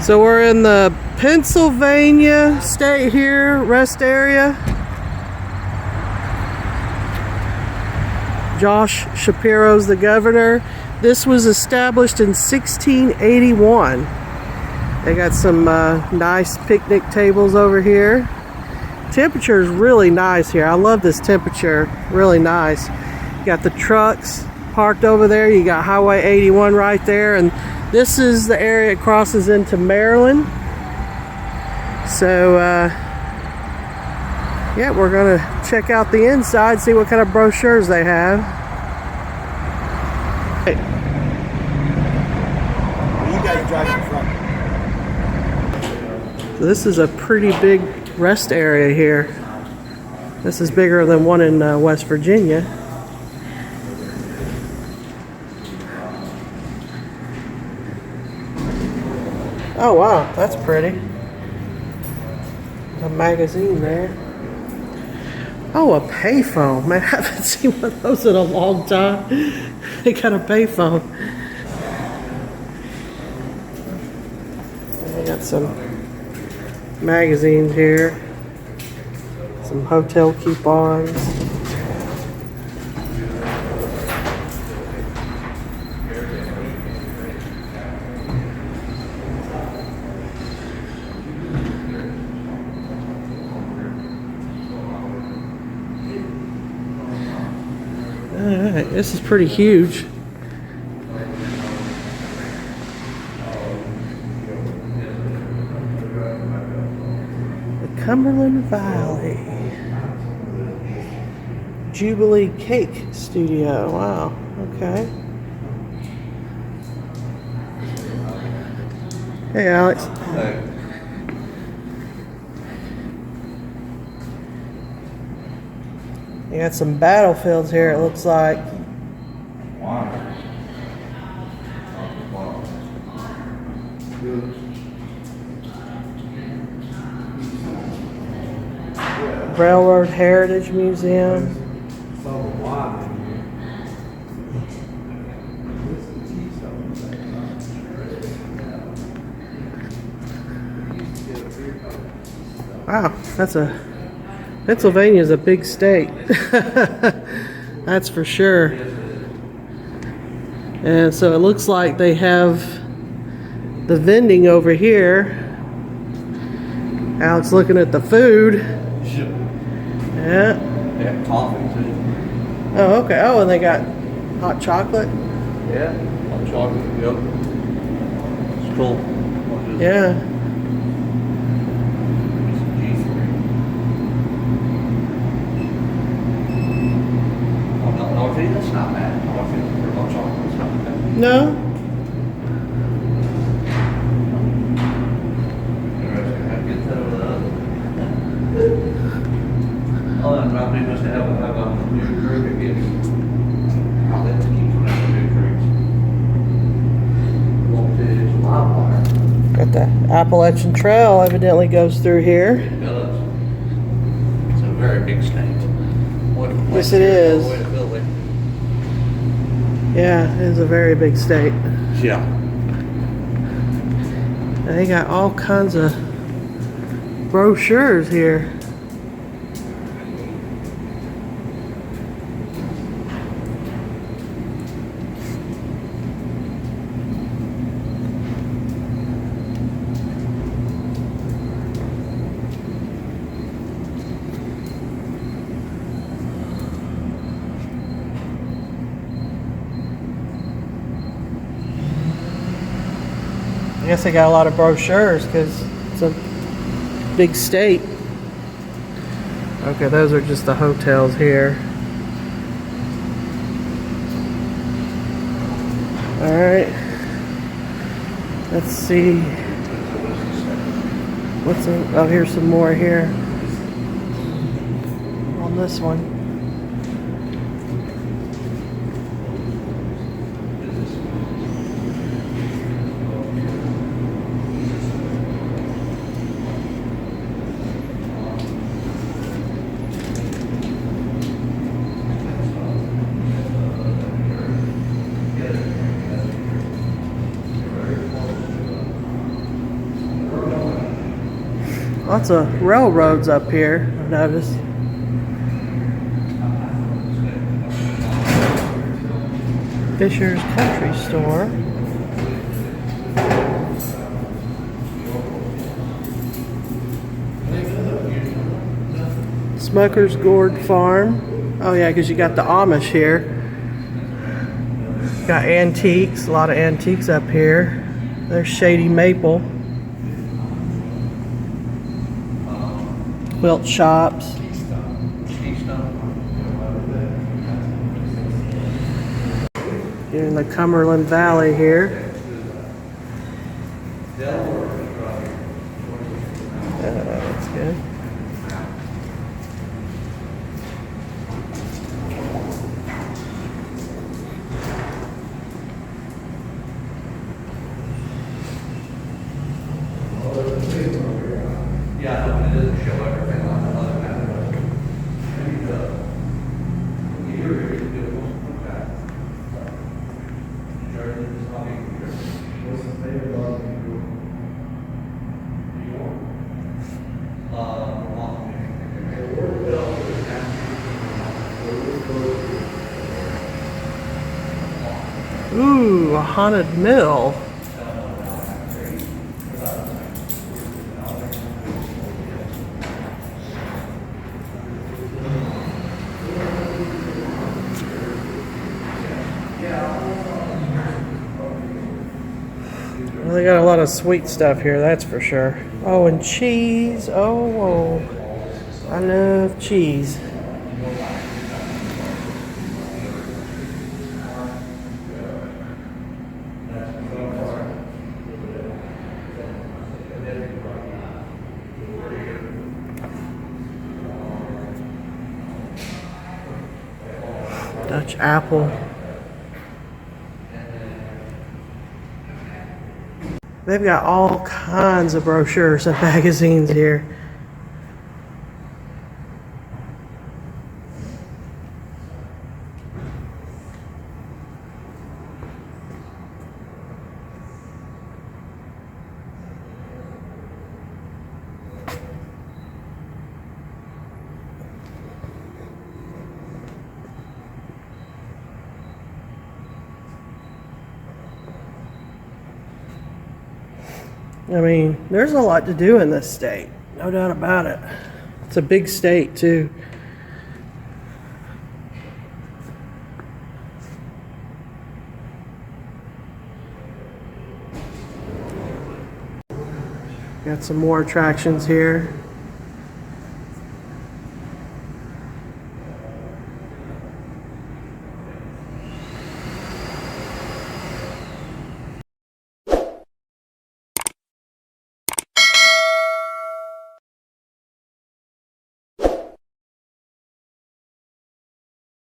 So we're in the Pennsylvania state here, rest area. Josh Shapiro's the governor. This was established in 1681. They got some nice picnic tables over here. Temperature is really nice here. I love this temperature, really nice. You got the trucks parked over there. You got Highway 81 right there, and this is the area it crosses into Maryland. So yeah, we're gonna check out the inside, see what kind of brochures they have. Hey. You guys drive in front. So this is a pretty big rest area here. This is bigger than one in West Virginia. Oh wow, that's pretty. A magazine there. Oh, a payphone. Man, I haven't seen one of those in a long time. They got a payphone. They got some magazines here. Some hotel coupons. Alright, this is pretty huge. The Cumberland Valley Jubilee Cake Studio. Wow, okay. Hey, Alex. Hey. You got some battlefields here, it looks like. Wow. Railroad Heritage Museum. Wow, Pennsylvania is a big state. That's for sure. And so it looks like they have the vending over here. Alex looking at the food. Yeah. Yeah, coffee too. Oh, okay. Oh, and they got hot chocolate. Yeah, hot chocolate. Yep. It's cool. Yeah. That's not bad. Hot chocolate's not bad. No. Oh, and probably must have a new drink again. I'll let them keep running new drinks. Got the Appalachian Trail evidently goes through here. It does. It's a very big state. Yes, it is. Yeah, it is a very big state. Yeah. And they got all kinds of brochures here. I guess they got a lot of brochures because it's a big state. Okay, those are just the hotels here. Alright. Let's see. What's in, oh, here's some more here. On this one. Lots of railroads up here, I've noticed. Fisher's Country Store. Smucker's Gourd Farm. Oh yeah, because you got the Amish here. Got antiques, a lot of antiques up here. There's Shady Maple. Quilt shops. You're in the Cumberland Valley here. That's good. Yeah, no, it doesn't show everything on the other map. Maybe here it is. Okay. Jordan is talking here. What's the favorite dog you Ooh, a haunted mill. Well, they got a lot of sweet stuff here, that's for sure. Oh, and cheese. Oh, I love cheese. Dutch apple. They've got all kinds of brochures and magazines here. I mean, there's a lot to do in this state, no doubt about it. It's a big state, too. Got some more attractions here.